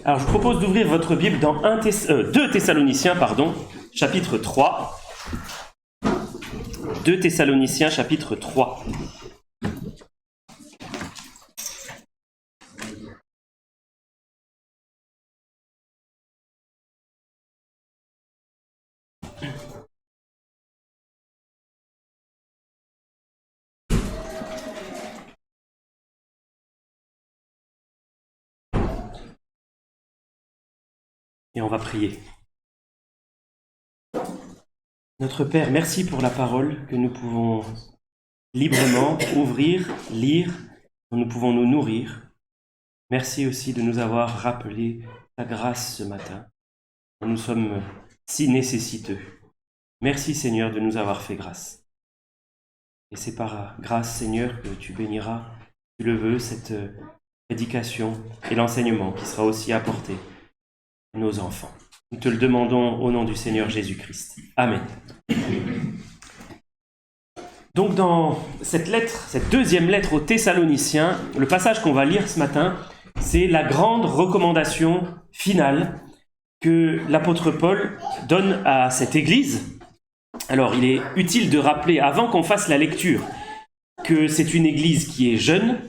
Alors, je vous propose d'ouvrir votre Bible dans 2 Thessaloniciens, chapitre 3. 2 Thessaloniciens, chapitre 3. Et on va prier. Notre Père, merci pour la parole que nous pouvons librement ouvrir, lire, dont nous pouvons nous nourrir. Merci aussi de nous avoir rappelé ta grâce ce matin, dont nous sommes si nécessiteux. Merci Seigneur de nous avoir fait grâce. Et c'est par grâce Seigneur que tu béniras, tu le veux, cette prédication et l'enseignement qui sera aussi apporté à nos enfants. Nous te le demandons au nom du Seigneur Jésus-Christ. Amen. Donc dans cette lettre, cette deuxième lettre aux Thessaloniciens, le passage qu'on va lire ce matin, c'est la grande recommandation finale que l'apôtre Paul donne à cette église. Alors il est utile de rappeler, avant qu'on fasse la lecture, que c'est une église qui est jeune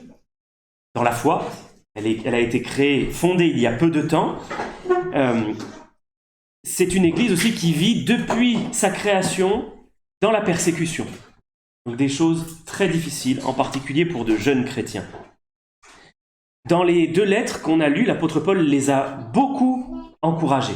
dans la foi. Elle a été créée, fondée il y a peu de temps. C'est une église aussi qui vit depuis sa création dans la persécution. Donc des choses très difficiles, en particulier pour de jeunes chrétiens. Dans les 2 lettres qu'on a lues, l'apôtre Paul les a beaucoup encouragés.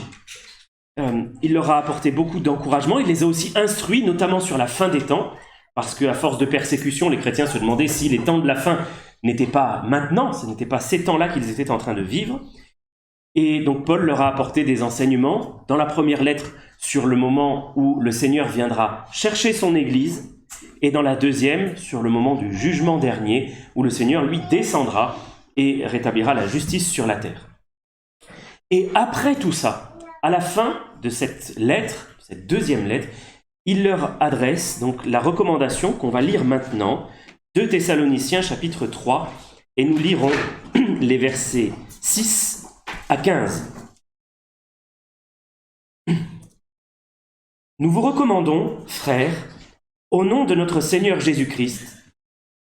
Il leur a apporté beaucoup d'encouragement, il les a aussi instruits, notamment sur la fin des temps, parce qu'à force de persécution, les chrétiens se demandaient si les temps de la fin n'étaient pas maintenant, ce n'étaient pas ces temps-là qu'ils étaient en train de vivre. Et donc Paul leur a apporté des enseignements, dans la première lettre, sur le moment où le Seigneur viendra chercher son Église, et dans la deuxième, sur le moment du jugement dernier, où le Seigneur, lui, descendra et rétablira la justice sur la terre. Et après tout ça, à la fin de cette lettre, cette deuxième lettre, il leur adresse donc la recommandation qu'on va lire maintenant, 2 Thessaloniciens chapitre 3, et nous lirons les versets 6 à 15. Nous vous recommandons, frères, au nom de notre Seigneur Jésus-Christ,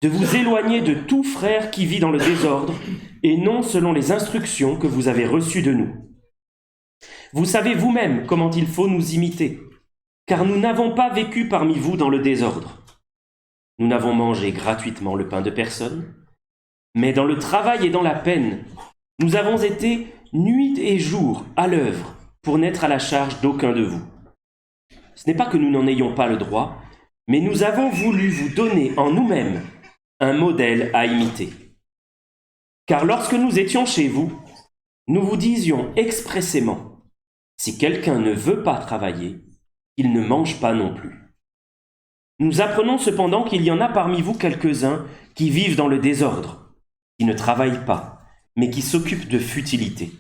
de vous éloigner de tout frère qui vit dans le désordre et non selon les instructions que vous avez reçues de nous. Vous savez vous-même comment il faut nous imiter, car nous n'avons pas vécu parmi vous dans le désordre. Nous n'avons mangé gratuitement le pain de personne, mais dans le travail et dans la peine, nous avons été nuit et jour à l'œuvre pour n'être à la charge d'aucun de vous. Ce n'est pas que nous n'en ayons pas le droit, mais nous avons voulu vous donner en nous-mêmes un modèle à imiter. Car lorsque nous étions chez vous, nous vous disions expressément, si quelqu'un ne veut pas travailler, il ne mange pas non plus. Nous apprenons cependant qu'il y en a parmi vous quelques-uns qui vivent dans le désordre, qui ne travaillent pas, mais qui s'occupent de futilités.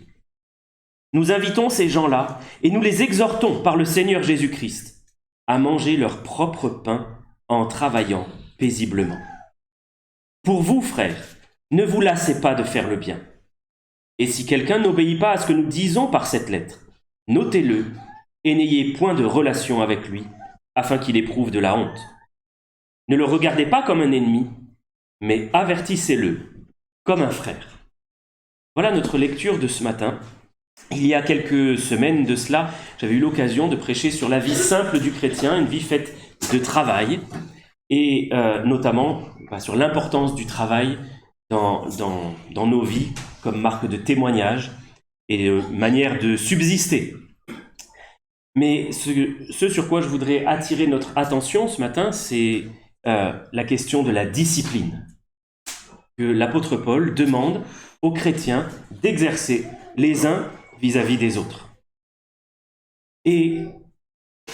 Nous invitons ces gens-là et nous les exhortons par le Seigneur Jésus-Christ à manger leur propre pain en travaillant paisiblement. Pour vous, frères, ne vous lassez pas de faire le bien. Et si quelqu'un n'obéit pas à ce que nous disons par cette lettre, notez-le et n'ayez point de relation avec lui, afin qu'il éprouve de la honte. Ne le regardez pas comme un ennemi, mais avertissez-le comme un frère. Voilà notre lecture de ce matin. Il y a quelques semaines de cela, j'avais eu l'occasion de prêcher sur la vie simple du chrétien, une vie faite de travail, et notamment sur l'importance du travail dans nos vies, comme marque de témoignage et manière de subsister. Mais ce sur quoi je voudrais attirer notre attention ce matin, c'est la question de la discipline que l'apôtre Paul demande aux chrétiens d'exercer les uns vis-à-vis des autres. Et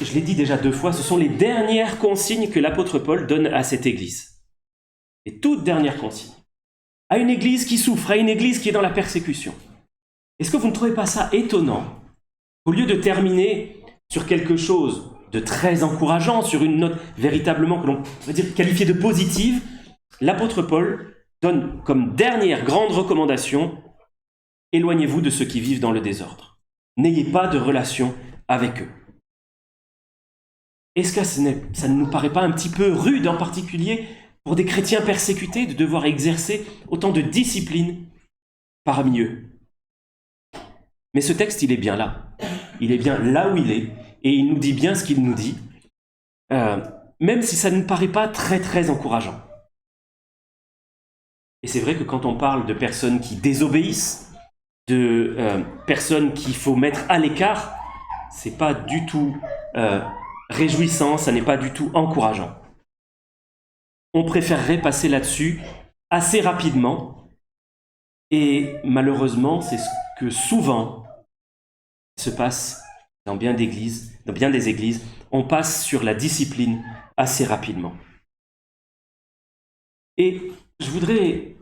je l'ai dit déjà 2 fois, ce sont les dernières consignes que l'apôtre Paul donne à cette église. Les toutes dernières consignes. À une église qui souffre, à une église qui est dans la persécution. Est-ce que vous ne trouvez pas ça étonnant qu'au lieu de terminer sur quelque chose de très encourageant, sur une note véritablement que l'on va dire qualifiée de positive, l'apôtre Paul donne comme dernière grande recommandation éloignez-vous de ceux qui vivent dans le désordre. N'ayez pas de relation avec eux. Est-ce que ça ne nous paraît pas un petit peu rude, en particulier pour des chrétiens persécutés, de devoir exercer autant de discipline parmi eux? Mais ce texte, il est bien là. Il est bien là où il est, et il nous dit bien ce qu'il nous dit, même si ça ne nous paraît pas très très encourageant. Et c'est vrai que quand on parle de personnes qui désobéissent, de personnes qu'il faut mettre à l'écart, c'est pas du tout réjouissant, ça n'est pas du tout encourageant. On préférerait passer là-dessus assez rapidement, et malheureusement, c'est ce que souvent se passe dans bien des églises, on passe sur la discipline assez rapidement. Et je voudrais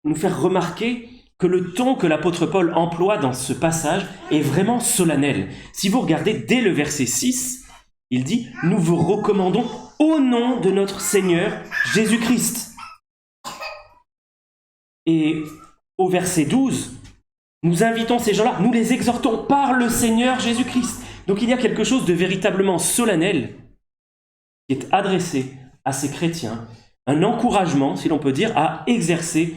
nous faire remarquer que le ton que l'apôtre Paul emploie dans ce passage est vraiment solennel. Si vous regardez dès le verset 6, il dit « Nous vous recommandons au nom de notre Seigneur Jésus-Christ ». Et au verset 12, nous invitons ces gens-là, nous les exhortons par le Seigneur Jésus-Christ. Donc il y a quelque chose de véritablement solennel qui est adressé à ces chrétiens, un encouragement, si l'on peut dire, à exercer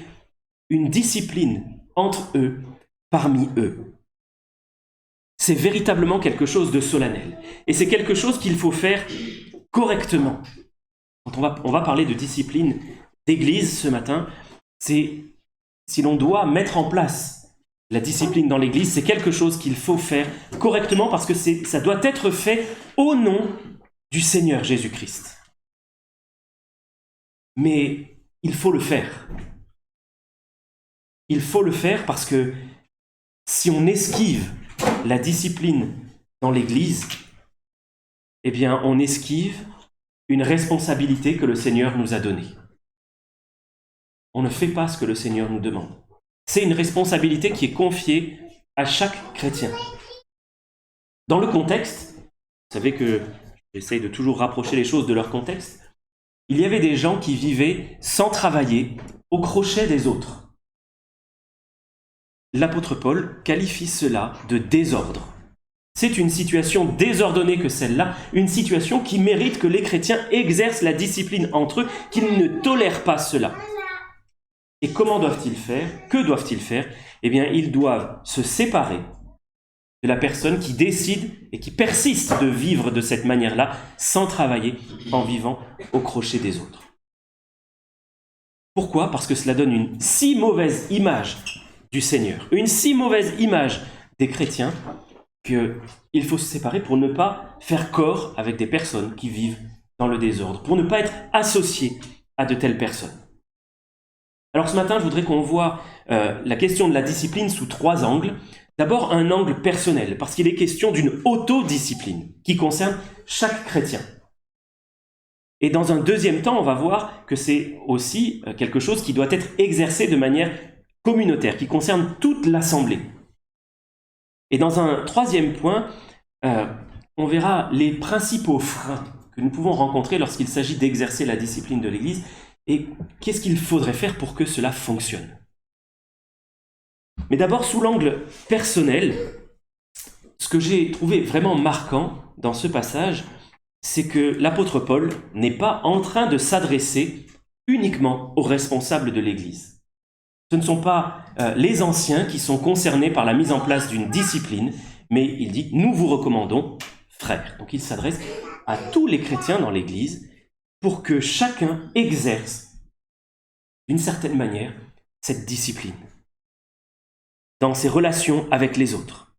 une discipline entre eux, parmi eux. C'est véritablement quelque chose de solennel. Et c'est quelque chose qu'il faut faire correctement. Quand on va parler de discipline d'église ce matin, c'est si l'on doit mettre en place la discipline dans l'église, c'est quelque chose qu'il faut faire correctement parce que ça doit être fait au nom du Seigneur Jésus-Christ. Mais il faut le faire. Il faut le faire parce que si on esquive la discipline dans l'Église, eh bien, on esquive une responsabilité que le Seigneur nous a donnée. On ne fait pas ce que le Seigneur nous demande. C'est une responsabilité qui est confiée à chaque chrétien. Dans le contexte, vous savez que j'essaye de toujours rapprocher les choses de leur contexte, il y avait des gens qui vivaient sans travailler au crochet des autres. L'apôtre Paul qualifie cela de désordre. C'est une situation désordonnée que celle-là, une situation qui mérite que les chrétiens exercent la discipline entre eux, qu'ils ne tolèrent pas cela. Et comment doivent-ils faire? Que doivent-ils faire? Eh bien, ils doivent se séparer de la personne qui décide et qui persiste de vivre de cette manière-là, sans travailler, en vivant au crochet des autres. Pourquoi? Parce que cela donne une si mauvaise image du Seigneur, une si mauvaise image des chrétiens, qu'il faut se séparer pour ne pas faire corps avec des personnes qui vivent dans le désordre, pour ne pas être associé à de telles personnes. Alors ce matin, je voudrais qu'on voit la question de la discipline sous 3 angles. D'abord, un angle personnel, parce qu'il est question d'une autodiscipline qui concerne chaque chrétien. Et dans un deuxième temps, on va voir que c'est aussi quelque chose qui doit être exercé de manière communautaire, qui concerne toute l'assemblée. Et dans un troisième point, on verra les principaux freins que nous pouvons rencontrer lorsqu'il s'agit d'exercer la discipline de l'Église et qu'est-ce qu'il faudrait faire pour que cela fonctionne. Mais d'abord, sous l'angle personnel, ce que j'ai trouvé vraiment marquant dans ce passage, c'est que l'apôtre Paul n'est pas en train de s'adresser uniquement aux responsables de l'Église. Ce ne sont pas les anciens qui sont concernés par la mise en place d'une discipline, mais il dit « nous vous recommandons, frères ». Donc il s'adresse à tous les chrétiens dans l'Église pour que chacun exerce d'une certaine manière cette discipline dans ses relations avec les autres.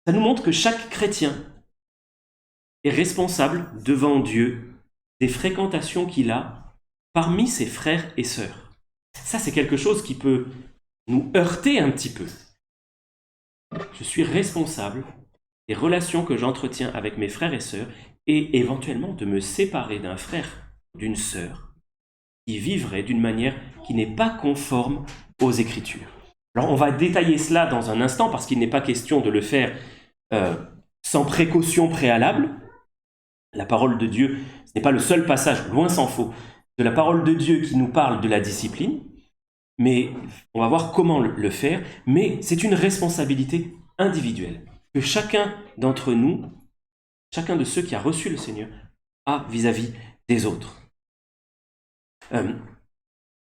Ça nous montre que chaque chrétien est responsable devant Dieu des fréquentations qu'il a parmi ses frères et sœurs. Ça, c'est quelque chose qui peut nous heurter un petit peu. Je suis responsable des relations que j'entretiens avec mes frères et sœurs et éventuellement de me séparer d'un frère, d'une sœur, qui vivrait d'une manière qui n'est pas conforme aux Écritures. Alors, on va détailler cela dans un instant parce qu'il n'est pas question de le faire sans précaution préalable. La parole de Dieu, ce n'est pas le seul passage, loin s'en faut, de la parole de Dieu qui nous parle de la discipline. mais on va voir comment le faire, mais c'est une responsabilité individuelle que chacun d'entre nous, chacun de ceux qui a reçu le Seigneur, a vis-à-vis des autres.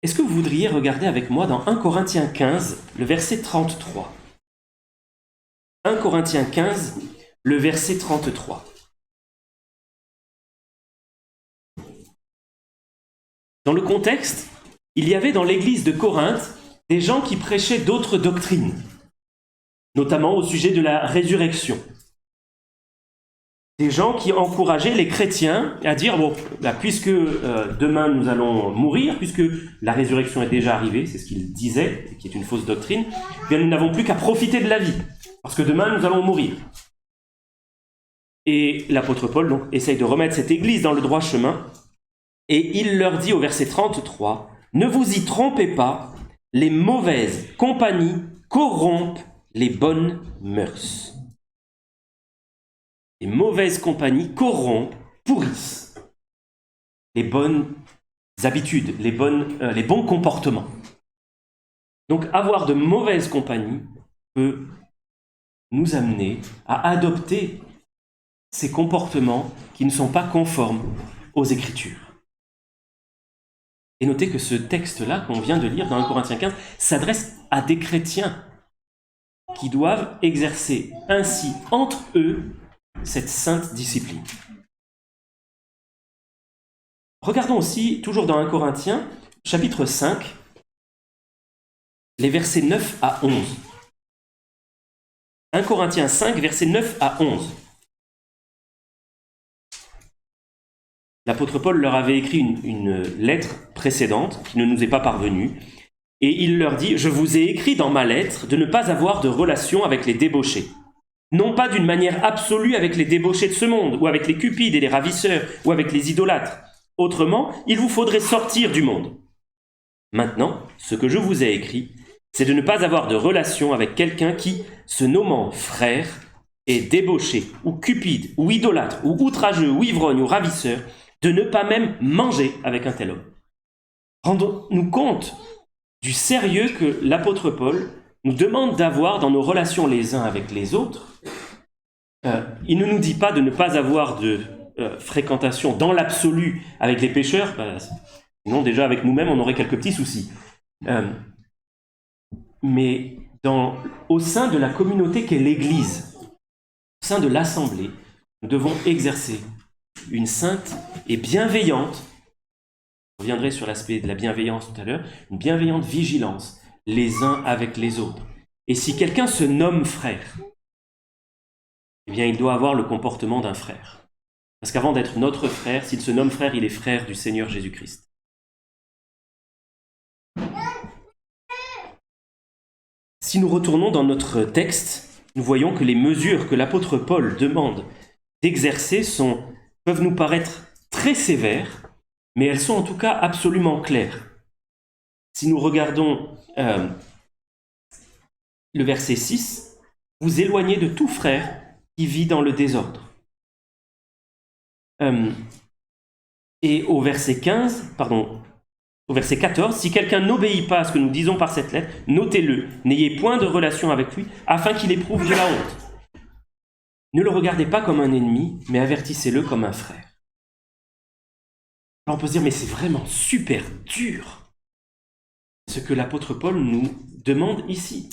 Est-ce que vous voudriez regarder avec moi dans 1 Corinthiens 15, le verset 33 ? 1 Corinthiens 15, le verset 33. Dans le contexte, il y avait dans l'église de Corinthe des gens qui prêchaient d'autres doctrines, notamment au sujet de la résurrection. Des gens qui encourageaient les chrétiens à dire, bon, puisque demain nous allons mourir, puisque la résurrection est déjà arrivée, c'est ce qu'ils disaient, qui est une fausse doctrine, eh bien nous n'avons plus qu'à profiter de la vie, parce que demain nous allons mourir. Et l'apôtre Paul donc, essaye de remettre cette église dans le droit chemin, et il leur dit au verset 33, « Ne vous y trompez pas, les mauvaises compagnies corrompent les bonnes mœurs. » Les mauvaises compagnies corrompent, pourrissent les bonnes habitudes, les bons comportements. Donc avoir de mauvaises compagnies peut nous amener à adopter ces comportements qui ne sont pas conformes aux Écritures. Et notez que ce texte-là qu'on vient de lire dans 1 Corinthiens 15 s'adresse à des chrétiens qui doivent exercer ainsi entre eux cette sainte discipline. Regardons aussi, toujours dans 1 Corinthiens, chapitre 5, les versets 9 à 11. 1 Corinthiens 5, versets 9 à 11. L'apôtre Paul leur avait écrit une lettre précédente qui ne nous est pas parvenue, et il leur dit « Je vous ai écrit dans ma lettre de ne pas avoir de relation avec les débauchés. Non pas d'une manière absolue avec les débauchés de ce monde, ou avec les cupides et les ravisseurs, ou avec les idolâtres. Autrement, il vous faudrait sortir du monde. Maintenant, ce que je vous ai écrit, c'est de ne pas avoir de relation avec quelqu'un qui, se nommant frère, est débauché, ou cupide, ou idolâtre, ou outrageux, ou ivrogne, ou ravisseur, de ne pas même manger avec un tel homme. » Rendons-nous compte du sérieux que l'apôtre Paul nous demande d'avoir dans nos relations les uns avec les autres. Il ne nous dit pas de ne pas avoir de fréquentation dans l'absolu avec les pécheurs, sinon déjà avec nous-mêmes on aurait quelques petits soucis. Mais au sein de la communauté qu'est l'Église, au sein de l'Assemblée, nous devons exercer une sainte et bienveillante, je reviendrai sur l'aspect de la bienveillance tout à l'heure, une bienveillante vigilance les uns avec les autres. Et si quelqu'un se nomme frère, eh bien il doit avoir le comportement d'un frère. Parce qu'avant d'être notre frère, s'il se nomme frère, il est frère du Seigneur Jésus-Christ. Si nous retournons dans notre texte, nous voyons que les mesures que l'apôtre Paul demande d'exercer peuvent nous paraître très sévères, mais elles sont en tout cas absolument claires. Si nous regardons le verset 6, « Vous éloignez de tout frère qui vit dans le désordre. » Et au verset 14, « Si quelqu'un n'obéit pas à ce que nous disons par cette lettre, notez-le, n'ayez point de relation avec lui, afin qu'il éprouve de la honte. Ne le regardez pas comme un ennemi, mais avertissez-le comme un frère. » Alors on peut se dire, mais c'est vraiment super dur ce que l'apôtre Paul nous demande ici.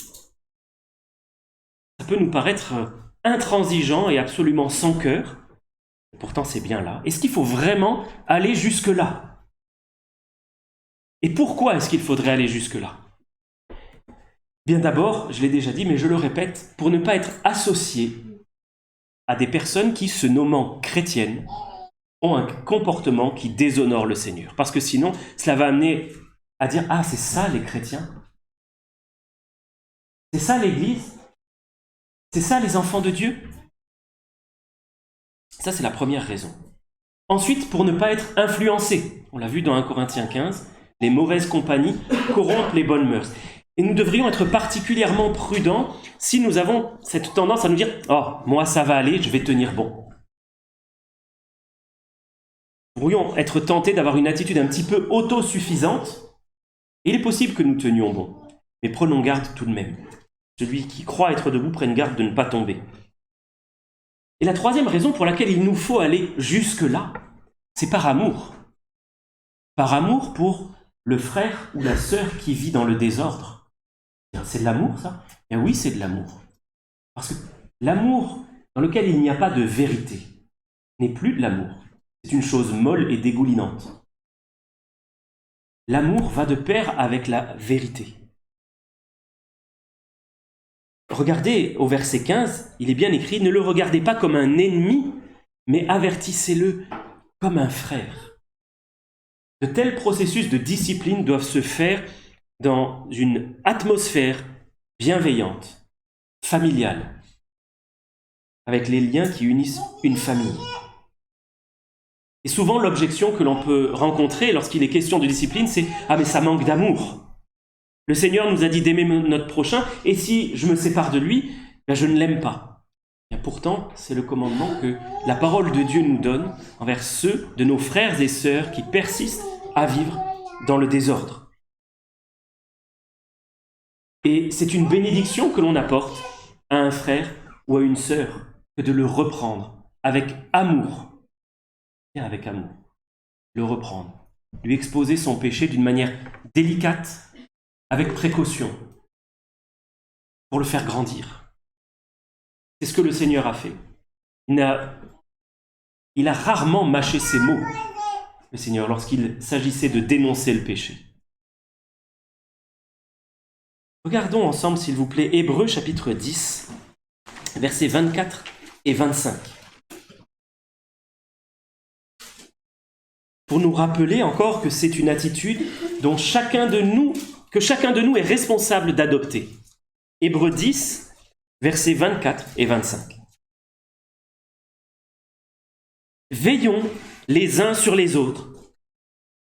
Ça peut nous paraître intransigeant et absolument sans cœur, pourtant c'est bien là. Est-ce qu'il faut vraiment aller jusque-là ? Et pourquoi est-ce qu'il faudrait aller jusque-là ? Bien d'abord, je l'ai déjà dit, mais je le répète, pour ne pas être associé à des personnes qui, se nommant chrétiennes, ont un comportement qui déshonore le Seigneur. Parce que sinon, cela va amener à dire « Ah, c'est ça les chrétiens ? C'est ça l'Église ? C'est ça les enfants de Dieu ?» Ça, c'est la première raison. Ensuite, pour ne pas être influencé. On l'a vu dans 1 Corinthiens 15, les mauvaises compagnies corrompent les bonnes mœurs. Et nous devrions être particulièrement prudents si nous avons cette tendance à nous dire « Oh, moi ça va aller, je vais tenir bon. » Nous pourrions être tentés d'avoir une attitude un petit peu autosuffisante Il est possible que nous tenions bon, mais prenons garde tout de même. Celui qui croit être debout prenne garde de ne pas tomber. Et la troisième raison pour laquelle il nous faut aller jusque-là, c'est par amour. Par amour pour le frère ou la sœur qui vit dans le désordre. C'est de l'amour, ça? Bien oui, c'est de l'amour. Parce que l'amour dans lequel il n'y a pas de vérité n'est plus de l'amour. C'est une chose molle et dégoulinante. L'amour va de pair avec la vérité. Regardez au verset 15, il est bien écrit « Ne le regardez pas comme un ennemi, mais avertissez-le comme un frère ». De tels processus de discipline doivent se faire dans une atmosphère bienveillante, familiale, avec les liens qui unissent une famille. Et souvent, l'objection que l'on peut rencontrer lorsqu'il est question de discipline, c'est « Ah, mais ça manque d'amour ». Le Seigneur nous a dit d'aimer notre prochain, et si je me sépare de lui, ben je ne l'aime pas. Et pourtant, c'est le commandement que la parole de Dieu nous donne envers ceux de nos frères et sœurs qui persistent à vivre dans le désordre. Et c'est une bénédiction que l'on apporte à un frère ou à une sœur que de le reprendre avec amour. Bien avec amour. Le reprendre. Lui exposer son péché d'une manière délicate, avec précaution, pour le faire grandir. C'est ce que le Seigneur a fait. Il a rarement mâché ses mots, le Seigneur, lorsqu'il s'agissait de dénoncer le péché. Regardons ensemble, s'il vous plaît, Hébreux chapitre 10, versets 24 et 25. Pour nous rappeler encore que c'est une attitude dont chacun de nous est responsable d'adopter. Hébreux 10, versets 24 et 25. Veillons les uns sur les autres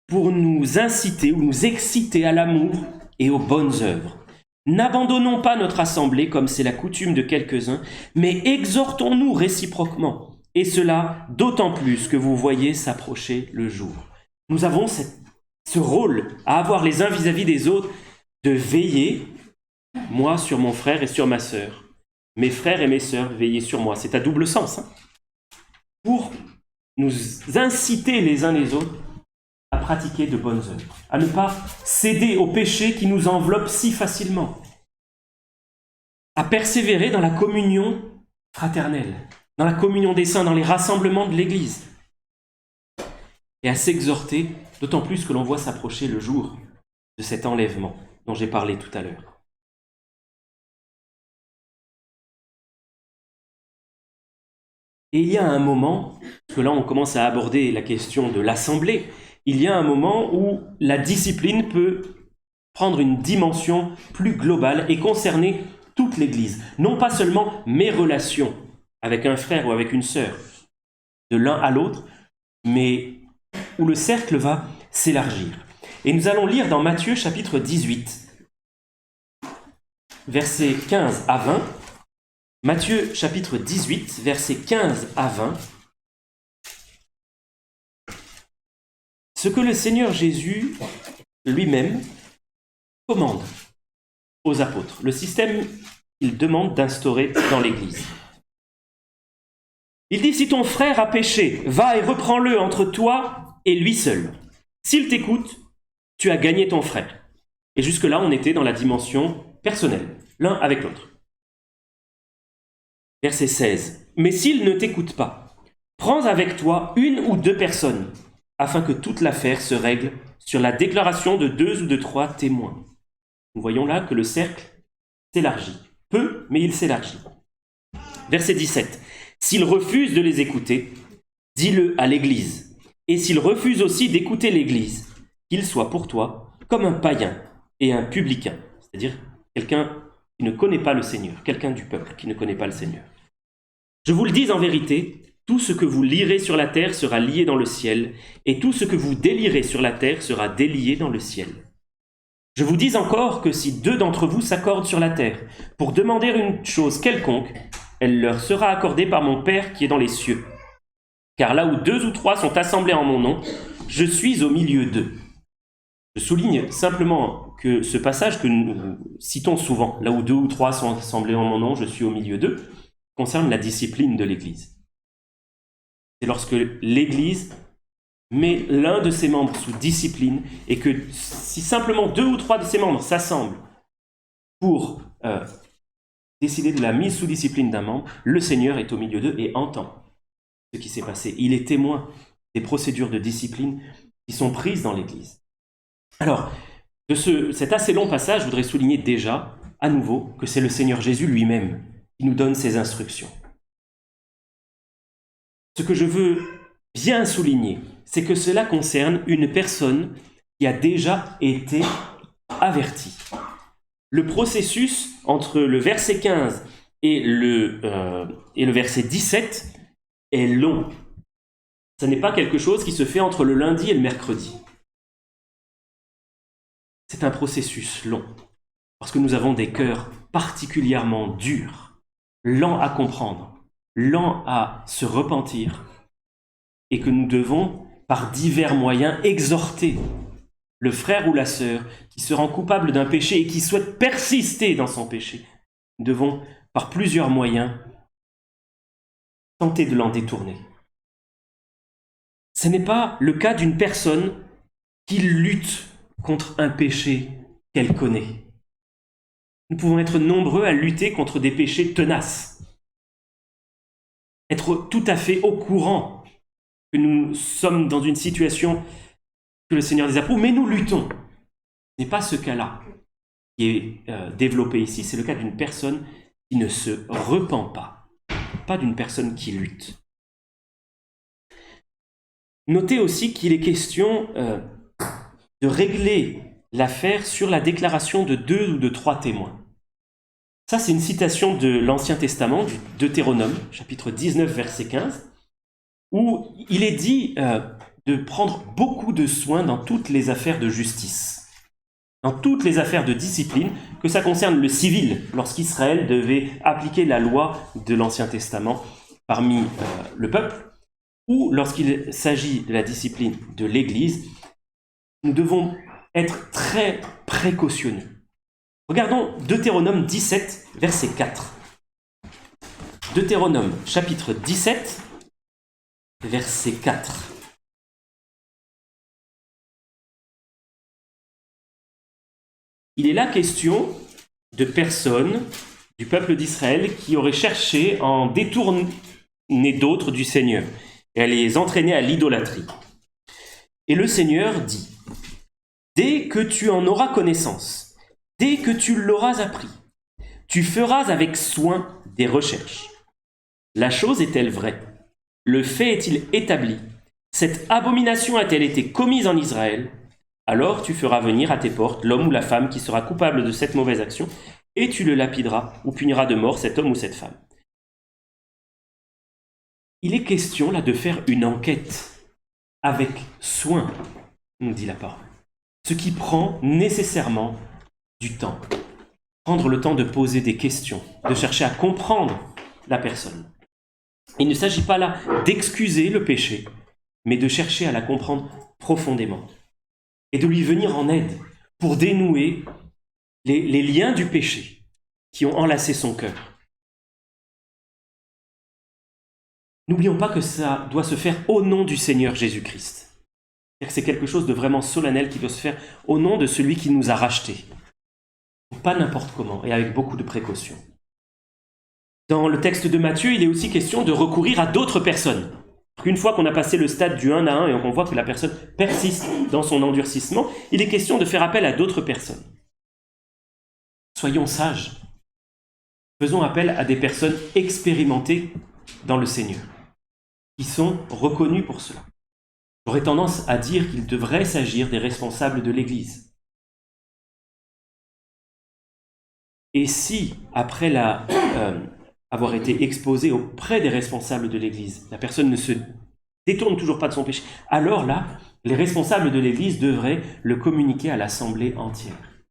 pour nous inciter ou nous exciter à l'amour et aux bonnes œuvres. N'abandonnons pas notre assemblée comme c'est la coutume de quelques-uns, mais exhortons-nous réciproquement, et cela d'autant plus que vous voyez s'approcher le jour. Nous avons ce rôle à avoir les uns vis-à-vis des autres, de veiller, moi sur mon frère et sur ma sœur, mes frères et mes sœurs veillez sur moi. C'est à double sens, pour nous inciter les uns les autres à pratiquer de bonnes œuvres, à ne pas céder au péché qui nous enveloppe si facilement, à persévérer dans la communion fraternelle, dans la communion des saints, dans les rassemblements de l'Église, et à s'exhorter, d'autant plus que l'on voit s'approcher le jour de cet enlèvement dont j'ai parlé tout à l'heure. Et il y a un moment, parce que là on commence à aborder la question de l'assemblée, il y a un moment où la discipline peut prendre une dimension plus globale et concerner toute l'Église. Non pas seulement mes relations avec un frère ou avec une sœur, de l'un à l'autre, mais où le cercle va s'élargir. Et nous allons lire dans Matthieu chapitre 18, versets 15 à 20. Matthieu chapitre 18, versets 15 à 20. Ce que le Seigneur Jésus lui-même commande aux apôtres, le système qu'il demande d'instaurer dans l'Église. Il dit, si ton frère a péché, va et reprends-le entre toi et lui seul. S'il t'écoute, tu as gagné ton frère. Et jusque-là, on était dans la dimension personnelle, l'un avec l'autre. Verset 16. Mais s'il ne t'écoute pas, prends avec toi une ou deux personnes, afin que toute l'affaire se règle sur la déclaration de 2 ou de 3 témoins. Nous voyons là que le cercle s'élargit. Peu, mais il s'élargit. Verset 17. S'il refuse de les écouter, dis-le à l'Église. Et s'il refuse aussi d'écouter l'Église, qu'il soit pour toi comme un païen et un publicain, c'est-à-dire quelqu'un qui ne connaît pas le Seigneur, quelqu'un du peuple qui ne connaît pas le Seigneur. Je vous le dis en vérité, tout ce que vous lirez sur la terre sera lié dans le ciel, et tout ce que vous délierez sur la terre sera délié dans le ciel. Je vous dis encore que si 2 d'entre vous s'accordent sur la terre pour demander une chose quelconque, elle leur sera accordée par mon Père qui est dans les cieux. Car là où 2 ou 3 sont assemblés en mon nom, je suis au milieu d'eux. Je souligne simplement que ce passage que nous citons souvent, là où 2 ou 3 sont assemblés en mon nom, je suis au milieu d'eux, concerne la discipline de l'Église. C'est lorsque l'Église met l'un de ses membres sous discipline et que si simplement 2 ou 3 de ses membres s'assemblent pour décider de la mise sous discipline d'un membre, le Seigneur est au milieu d'eux et entend ce qui s'est passé. Il est témoin des procédures de discipline qui sont prises dans l'Église. Alors, de cet assez long passage, je voudrais souligner déjà, à nouveau, que c'est le Seigneur Jésus lui-même qui nous donne ces instructions. Ce que je veux bien souligner, c'est que cela concerne une personne qui a déjà été avertie. Le processus entre le verset 15 et le verset 17 est long. Ce n'est pas quelque chose qui se fait entre le lundi et le mercredi. C'est un processus long, parce que nous avons des cœurs particulièrement durs, lents à comprendre, lents à se repentir, et que nous devons, par divers moyens, exhorter le frère ou la sœur qui se rend coupable d'un péché et qui souhaite persister dans son péché. Nous devons, par plusieurs moyens, tenter de l'en détourner. Ce n'est pas le cas d'une personne qui lutte contre un péché qu'elle connaît. Nous pouvons être nombreux à lutter contre des péchés tenaces, être tout à fait au courant que nous sommes dans une situation que le Seigneur désapprouve, mais nous luttons. Ce n'est pas ce cas-là qui est développé ici, c'est le cas d'une personne qui ne se repent pas d'une personne qui lutte. Notez aussi qu'il est question de régler l'affaire sur la déclaration de 2 ou de 3 témoins. Ça, c'est une citation de l'Ancien Testament, du Deutéronome, chapitre 19, verset 15, où il est dit de prendre beaucoup de soin dans toutes les affaires de justice, dans toutes les affaires de discipline, que ça concerne le civil, lorsqu'Israël devait appliquer la loi de l'Ancien Testament parmi le peuple, ou lorsqu'il s'agit de la discipline de l'Église, nous devons être très précautionneux. Regardons Deutéronome 17, verset 4. Deutéronome, chapitre 17, verset 4. Il est là question de personnes du peuple d'Israël qui auraient cherché à en détourner d'autres du Seigneur et à les entraîner à l'idolâtrie. Et le Seigneur dit: dès que tu en auras connaissance, dès que tu l'auras appris, tu feras avec soin des recherches. La chose est-elle vraie? Le fait est-il établi? Cette abomination a-t-elle été commise en Israël? Alors tu feras venir à tes portes l'homme ou la femme qui sera coupable de cette mauvaise action, et tu le lapideras ou puniras de mort cet homme ou cette femme. Il est question là de faire une enquête avec soin, nous dit la parole. Ce qui prend nécessairement du temps. Prendre le temps de poser des questions, de chercher à comprendre la personne. Il ne s'agit pas là d'excuser le péché, mais de chercher à la comprendre profondément et de lui venir en aide pour dénouer les liens du péché qui ont enlacé son cœur. N'oublions pas que ça doit se faire au nom du Seigneur Jésus-Christ. C'est quelque chose de vraiment solennel qui doit se faire au nom de celui qui nous a rachetés. Pas n'importe comment et avec beaucoup de précautions. Dans le texte de Matthieu, il est aussi question de recourir à d'autres personnes. Une fois qu'on a passé le stade du 1 à 1 et qu'on voit que la personne persiste dans son endurcissement, il est question de faire appel à d'autres personnes. Soyons sages. Faisons appel à des personnes expérimentées dans le Seigneur, qui sont reconnues pour cela. J'aurais tendance à dire qu'il devrait s'agir des responsables de l'Église. Et si, après avoir été exposé auprès des responsables de l'Église, la personne ne se détourne toujours pas de son péché, alors là, les responsables de l'Église devraient le communiquer à l'assemblée entière.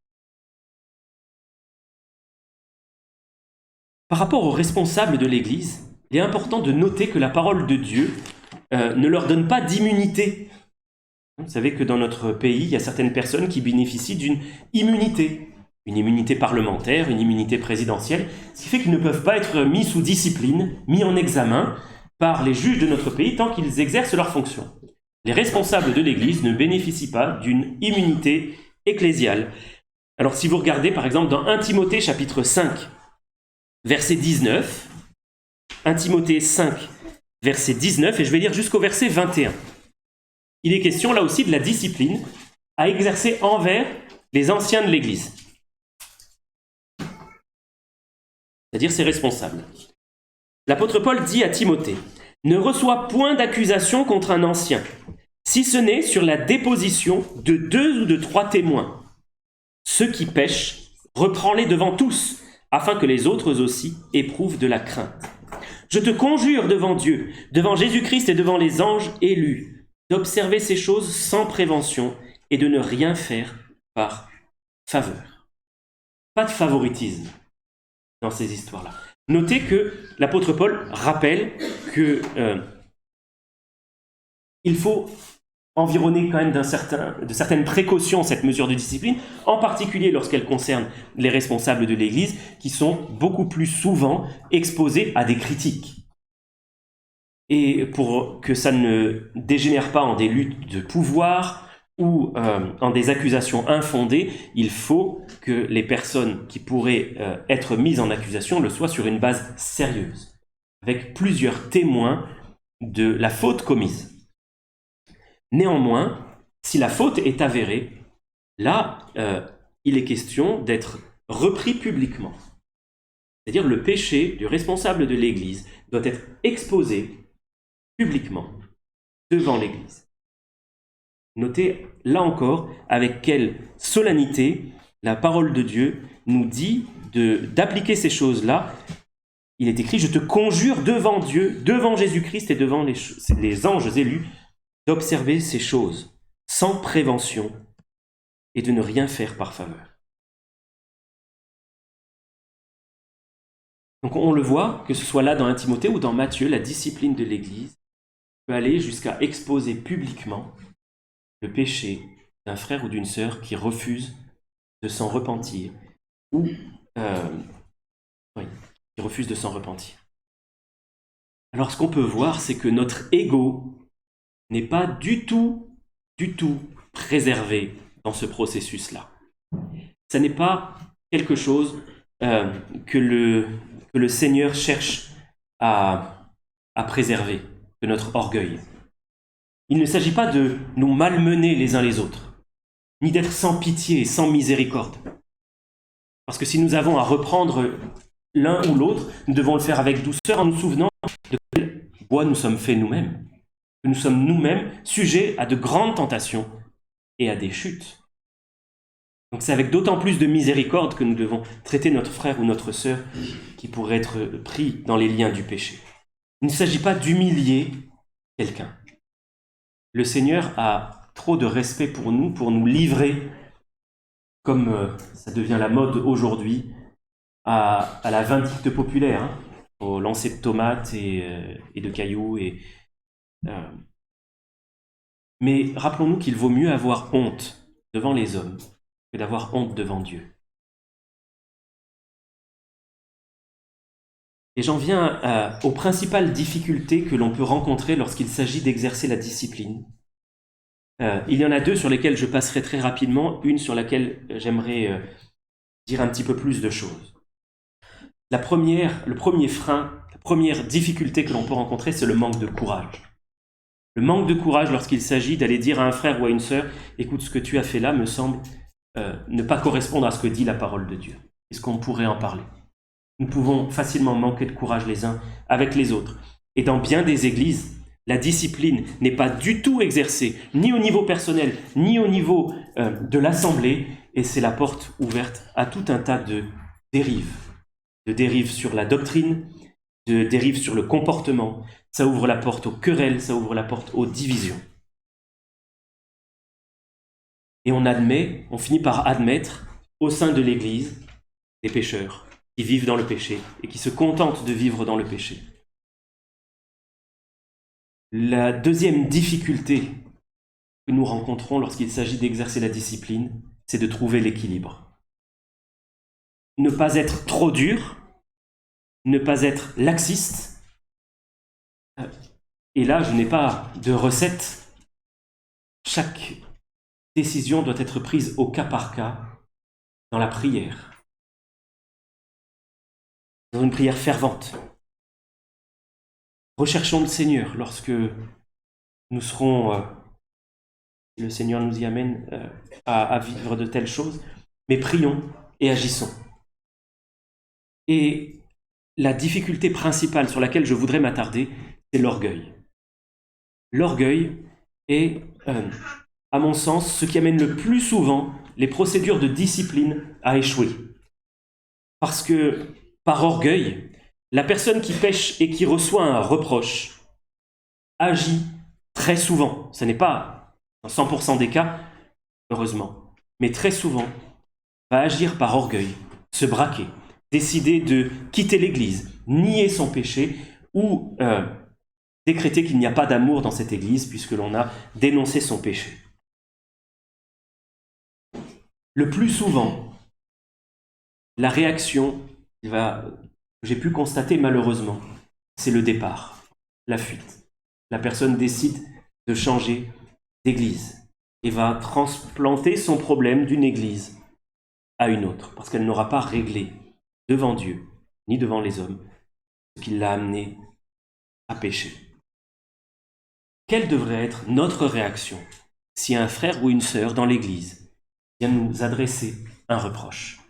Par rapport aux responsables de l'Église, il est important de noter que la parole de Dieu ne leur donne pas d'immunité Vous savez que dans notre pays, il y a certaines personnes qui bénéficient d'une immunité. Une immunité parlementaire, une immunité présidentielle, ce qui fait qu'ils ne peuvent pas être mis sous discipline, mis en examen par les juges de notre pays tant qu'ils exercent leurs fonctions. Les responsables de l'Église ne bénéficient pas d'une immunité ecclésiale. Alors si vous regardez par exemple dans 1 Timothée chapitre 5, verset 19, 1 Timothée 5, verset 19, et je vais lire jusqu'au verset 21. Il est question là aussi de la discipline à exercer envers les anciens de l'Église, c'est-à-dire ses responsables. L'apôtre Paul dit à Timothée, « Ne reçois point d'accusation contre un ancien, si ce n'est sur la déposition de 2 ou de 3 témoins. Ceux qui pêchent, reprends-les devant tous, afin que les autres aussi éprouvent de la crainte. Je te conjure devant Dieu, devant Jésus-Christ et devant les anges élus, d'observer ces choses sans prévention et de ne rien faire par faveur. » Pas de favoritisme dans ces histoires-là. Notez que l'apôtre Paul rappelle que il faut environner quand même de certaines précautions cette mesure de discipline, en particulier lorsqu'elle concerne les responsables de l'Église, qui sont beaucoup plus souvent exposés à des critiques. Et pour que ça ne dégénère pas en des luttes de pouvoir ou en des accusations infondées, il faut que les personnes qui pourraient être mises en accusation le soient sur une base sérieuse, avec plusieurs témoins de la faute commise. Néanmoins, si la faute est avérée, là, il est question d'être repris publiquement. C'est-à-dire le péché du responsable de l'Église doit être exposé publiquement devant l'Église. Notez là encore avec quelle solennité la parole de Dieu nous dit d'appliquer ces choses-là. Il est écrit « Je te conjure devant Dieu, devant Jésus-Christ et devant les anges élus, d'observer ces choses sans prévention et de ne rien faire par faveur. » Donc on le voit, que ce soit là dans 1 Timothée ou dans Matthieu, la discipline de l'Église peut aller jusqu'à exposer publiquement le péché d'un frère ou d'une sœur qui refuse de s'en repentir ou qui refuse de s'en repentir. Alors ce qu'on peut voir, c'est que notre ego n'est pas du tout préservé dans ce processus-là. Ça n'est pas quelque chose que le Seigneur cherche à préserver de notre orgueil. Il ne s'agit pas de nous malmener les uns les autres, ni d'être sans pitié et sans miséricorde. Parce que si nous avons à reprendre l'un ou l'autre, nous devons le faire avec douceur en nous souvenant de quel bois nous sommes faits nous-mêmes. Que nous sommes nous-mêmes sujets à de grandes tentations et à des chutes. Donc c'est avec d'autant plus de miséricorde que nous devons traiter notre frère ou notre sœur qui pourrait être pris dans les liens du péché. Il ne s'agit pas d'humilier quelqu'un. Le Seigneur a trop de respect pour nous livrer, comme ça devient la mode aujourd'hui, à la vindicte populaire, au lancer de tomates et de cailloux. Mais rappelons-nous qu'il vaut mieux avoir honte devant les hommes que d'avoir honte devant Dieu. Et j'en viens aux principales difficultés que l'on peut rencontrer lorsqu'il s'agit d'exercer la discipline. Il y en a 2 sur lesquelles je passerai très rapidement, une sur laquelle j'aimerais dire un petit peu plus de choses. Le premier frein, la première difficulté que l'on peut rencontrer, c'est le manque de courage. Le manque de courage lorsqu'il s'agit d'aller dire à un frère ou à une sœur « Écoute, ce que tu as fait là me semble ne pas correspondre à ce que dit la parole de Dieu. Est-ce qu'on pourrait en parler ?» Nous pouvons facilement manquer de courage les uns avec les autres. Et dans bien des églises, la discipline n'est pas du tout exercée, ni au niveau personnel, ni au niveau de l'assemblée, et c'est la porte ouverte à tout un tas de dérives sur la doctrine, de dérives sur le comportement. Ça ouvre la porte aux querelles, ça ouvre la porte aux divisions. Et on finit par admettre au sein de l'Église des pécheurs qui vivent dans le péché et qui se contentent de vivre dans le péché. La deuxième difficulté que nous rencontrons lorsqu'il s'agit d'exercer la discipline, c'est de trouver l'équilibre. Ne pas être trop dur, ne pas être laxiste. Et là, je n'ai pas de recette. Chaque décision doit être prise au cas par cas, dans la prière, dans une prière fervente. Recherchons le Seigneur lorsque nous serons, le Seigneur nous y amène à vivre de telles choses, mais prions et agissons. Et la difficulté principale sur laquelle je voudrais m'attarder, c'est l'orgueil. L'orgueil est, à mon sens, ce qui amène le plus souvent les procédures de discipline à échouer. Parce que, par orgueil, la personne qui pêche et qui reçoit un reproche agit très souvent. Ce n'est pas dans 100% des cas, heureusement, mais très souvent, va agir par orgueil, se braquer, décider de quitter l'Église, nier son péché ou décréter qu'il n'y a pas d'amour dans cette Église puisque l'on a dénoncé son péché. Le plus souvent, la réaction que j'ai pu constater malheureusement, c'est le départ, la fuite. La personne décide de changer d'église et va transplanter son problème d'une église à une autre, parce qu'elle n'aura pas réglé devant Dieu, ni devant les hommes, ce qui l'a amené à pécher. Quelle devrait être notre réaction si un frère ou une sœur dans l'église vient nous adresser un reproche?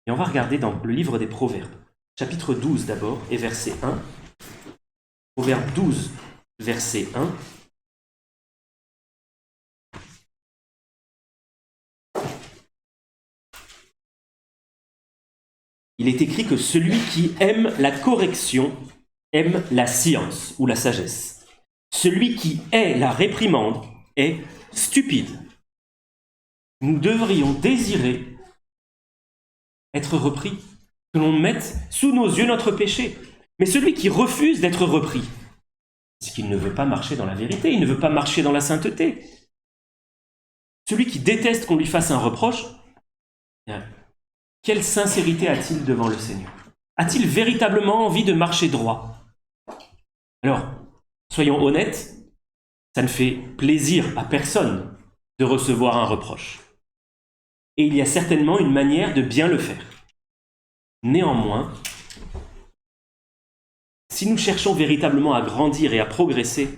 Et on va regarder dans le livre des Proverbes, chapitre 12 d'abord, et verset 1. Proverbe 12, verset 1. Il est écrit que celui qui aime la correction aime la science ou la sagesse. Celui qui hait la réprimande est stupide. Nous devrions désirer être repris, que l'on mette sous nos yeux notre péché. Mais celui qui refuse d'être repris, c'est qu'il ne veut pas marcher dans la vérité, il ne veut pas marcher dans la sainteté. Celui qui déteste qu'on lui fasse un reproche, quelle sincérité a-t-il devant le Seigneur? A-t-il véritablement envie de marcher droit? Alors, soyons honnêtes, ça ne fait plaisir à personne de recevoir un reproche. Et il y a certainement une manière de bien le faire. Néanmoins, si nous cherchons véritablement à grandir et à progresser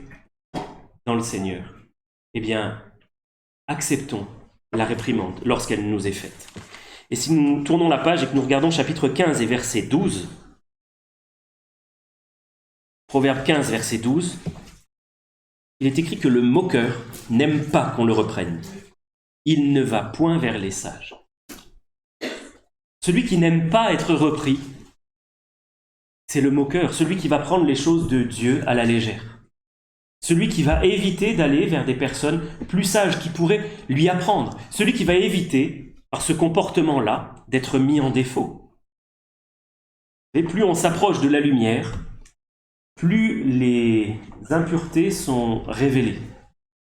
dans le Seigneur, eh bien, acceptons la réprimande lorsqu'elle nous est faite. Et si nous tournons la page et que nous regardons chapitre 15 et verset 12, Proverbe 15, verset 12, il est écrit que le moqueur n'aime pas qu'on le reprenne. Il ne va point vers les sages. Celui qui n'aime pas être repris, c'est le moqueur, celui qui va prendre les choses de Dieu à la légère. Celui qui va éviter d'aller vers des personnes plus sages qui pourraient lui apprendre. Celui qui va éviter, par ce comportement-là, d'être mis en défaut. Et plus on s'approche de la lumière, plus les impuretés sont révélées.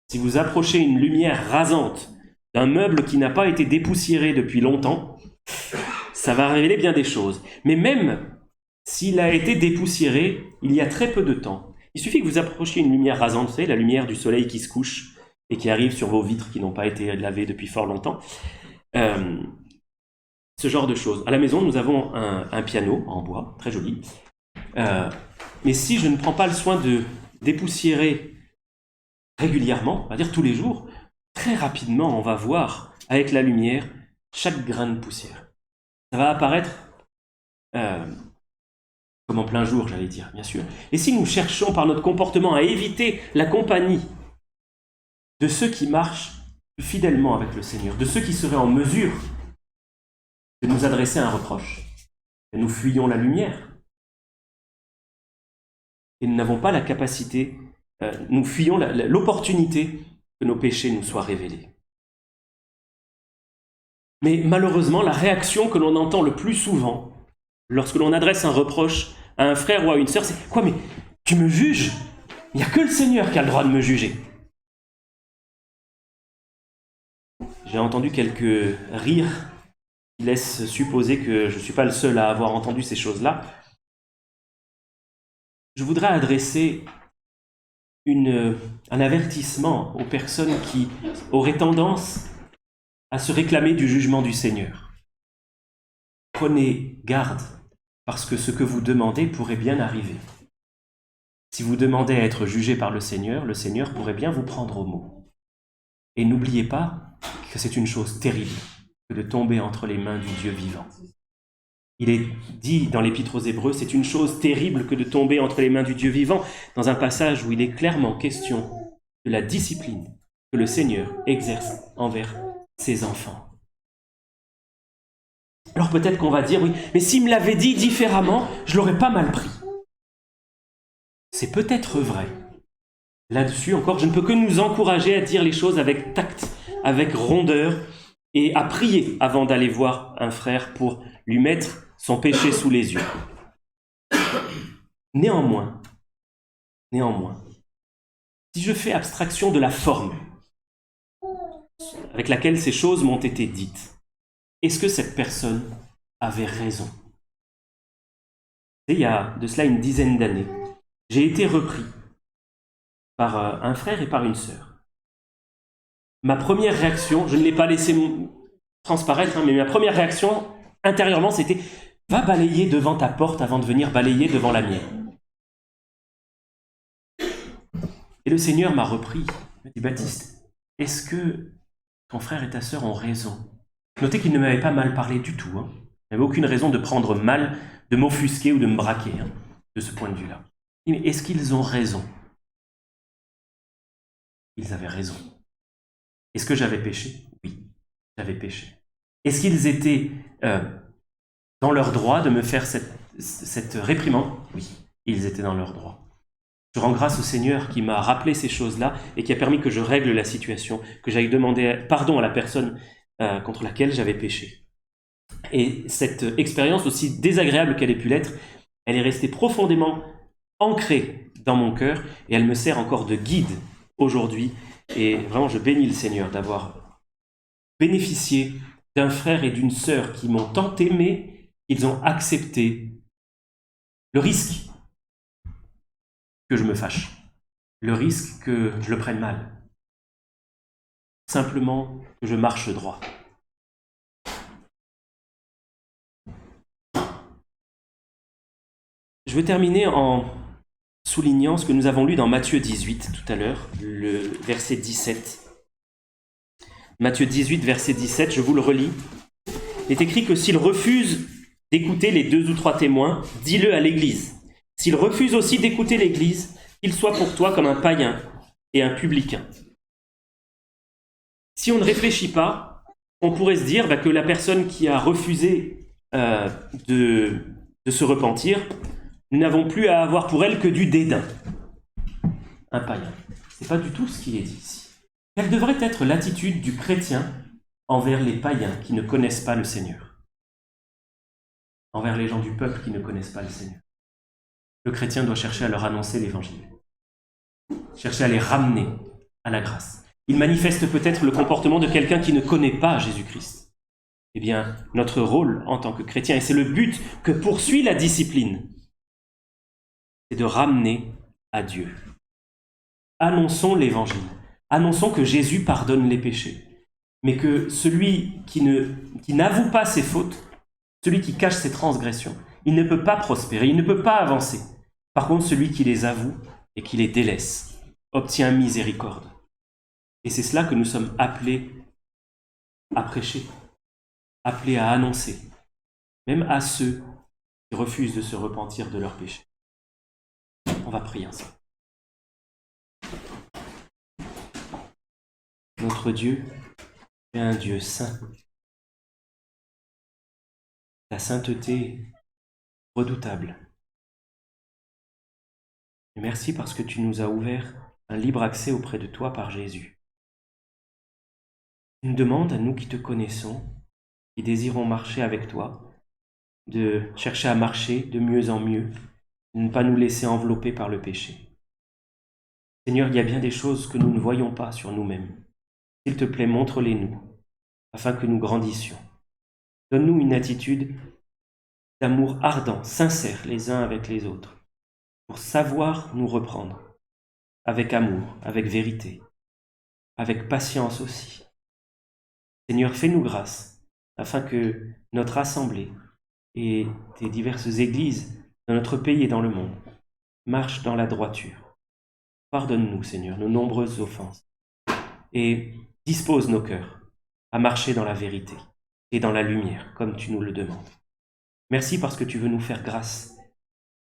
Si vous approchez une lumière rasante d'un meuble qui n'a pas été dépoussiéré depuis longtemps, ça va révéler bien des choses. Mais même s'il a été dépoussiéré il y a très peu de temps, il suffit que vous approchiez une lumière rasante, vous savez, la lumière du soleil qui se couche et qui arrive sur vos vitres qui n'ont pas été lavées depuis fort longtemps. Ce genre de choses. À la maison, nous avons un piano en bois, très joli. Mais si je ne prends pas le soin de dépoussiérer régulièrement, on va dire tous les jours, très rapidement, on va voir avec la lumière chaque grain de poussière. Ça va apparaître comme en plein jour, j'allais dire, bien sûr. Et si nous cherchons par notre comportement à éviter la compagnie de ceux qui marchent fidèlement avec le Seigneur, de ceux qui seraient en mesure de nous adresser un reproche, nous fuyons la lumière. Et nous n'avons pas la capacité, nous fuyons l'opportunité que nos péchés nous soient révélés. Mais malheureusement, la réaction que l'on entend le plus souvent, lorsque l'on adresse un reproche à un frère ou à une sœur, c'est « Quoi, mais tu me juges? Il n'y a que le Seigneur qui a le droit de me juger. » J'ai entendu quelques rires qui laissent supposer que je ne suis pas le seul à avoir entendu ces choses-là. Je voudrais adresser un avertissement aux personnes qui auraient tendance à se réclamer du jugement du Seigneur. Prenez garde, parce que ce que vous demandez pourrait bien arriver. Si vous demandez à être jugé par le Seigneur pourrait bien vous prendre au mot. Et n'oubliez pas que c'est une chose terrible que de tomber entre les mains du Dieu vivant. Il est dit dans l'Épître aux Hébreux, c'est une chose terrible que de tomber entre les mains du Dieu vivant, dans un passage où il est clairement question de la discipline que le Seigneur exerce envers ses enfants. Alors peut-être qu'on va dire, oui, mais s'il me l'avait dit différemment, je l'aurais pas mal pris. C'est peut-être vrai. Là-dessus encore, je ne peux que nous encourager à dire les choses avec tact, avec rondeur, et à prier avant d'aller voir un frère pour lui mettre son péché sous les yeux. Néanmoins, si je fais abstraction de la forme avec laquelle ces choses m'ont été dites, est-ce que cette personne avait raison? Il y a de cela une dizaine d'années, j'ai été repris par un frère et par une sœur. Ma première réaction, je ne l'ai pas laissé transparaître, mais ma première réaction intérieurement, c'était « Va balayer devant ta porte avant de venir balayer devant la mienne. » Et le Seigneur m'a repris. Il m'a dit « Baptiste, est-ce que ton frère et ta sœur ont raison ?» Notez qu'il ne m'avait pas mal parlé du tout. Il n'avait aucune raison de prendre mal, de m'offusquer ou de me braquer, de ce point de vue-là. Mais est-ce qu'ils ont raison? Ils avaient raison. Est-ce que j'avais péché? Oui, j'avais péché. Est-ce qu'ils étaient dans leur droit de me faire cette réprimande? Oui, ils étaient dans leur droit. Je rends grâce au Seigneur qui m'a rappelé ces choses-là et qui a permis que je règle la situation, que j'aille demander pardon à la personne contre laquelle j'avais péché. Et cette expérience, aussi désagréable qu'elle ait pu l'être, elle est restée profondément ancrée dans mon cœur et elle me sert encore de guide aujourd'hui. Et vraiment, je bénis le Seigneur d'avoir bénéficié d'un frère et d'une sœur qui m'ont tant aimé, ils ont accepté le risque que je me fâche, le risque que je le prenne mal, simplement que je marche droit. Je veux terminer en soulignant ce que nous avons lu dans Matthieu 18 tout à l'heure, le verset 17. Matthieu 18, verset 17, je vous le relis. Il est écrit que s'il refuse d'écouter les 2 ou 3 témoins, dis-le à l'Église. S'il refuse aussi d'écouter l'Église, qu'il soit pour toi comme un païen et un publicain. Si on ne réfléchit pas, on pourrait se dire que la personne qui a refusé de se repentir, nous n'avons plus à avoir pour elle que du dédain. Un païen. Ce n'est pas du tout ce qui est dit ici. Quelle devrait être l'attitude du chrétien envers les païens qui ne connaissent pas le Seigneur? Envers les gens du peuple qui ne connaissent pas le Seigneur. Le chrétien doit chercher à leur annoncer l'Évangile. Chercher à les ramener à la grâce. Il manifeste peut-être le comportement de quelqu'un qui ne connaît pas Jésus-Christ. Eh bien, notre rôle en tant que chrétien, et c'est le but que poursuit la discipline, c'est de ramener à Dieu. Annonçons l'Évangile. Annonçons que Jésus pardonne les péchés. Mais que celui qui n'avoue pas ses fautes, celui qui cache ses transgressions, il ne peut pas prospérer, il ne peut pas avancer. Par contre, celui qui les avoue et qui les délaisse obtient miséricorde. Et c'est cela que nous sommes appelés à prêcher, appelés à annoncer, même à ceux qui refusent de se repentir de leurs péchés. On va prier ensemble. Notre Dieu est un Dieu saint. La sainteté redoutable. Et merci parce que tu nous as ouvert un libre accès auprès de toi par Jésus. Tu nous demandes, à nous qui te connaissons, qui désirons marcher avec toi, de chercher à marcher de mieux en mieux, de ne pas nous laisser envelopper par le péché. Seigneur, il y a bien des choses que nous ne voyons pas sur nous-mêmes. S'il te plaît, montre-les-nous. afin que nous grandissions. Donne-nous une attitude d'amour ardent, sincère les uns avec les autres, pour savoir nous reprendre, avec amour, avec vérité, avec patience aussi. Seigneur, fais-nous grâce, afin que notre assemblée et tes diverses églises dans notre pays et dans le monde marchent dans la droiture. Pardonne-nous, Seigneur, nos nombreuses offenses, et dispose nos cœurs à marcher dans la vérité et dans la lumière, comme tu nous le demandes. Merci parce que tu veux nous faire grâce,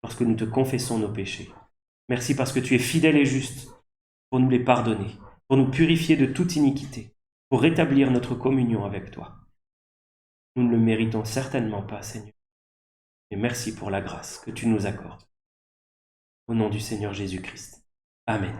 lorsque nous te confessons nos péchés. Merci parce que tu es fidèle et juste pour nous les pardonner, pour nous purifier de toute iniquité, pour rétablir notre communion avec toi. Nous ne le méritons certainement pas, Seigneur, mais merci pour la grâce que tu nous accordes. Au nom du Seigneur Jésus-Christ. Amen.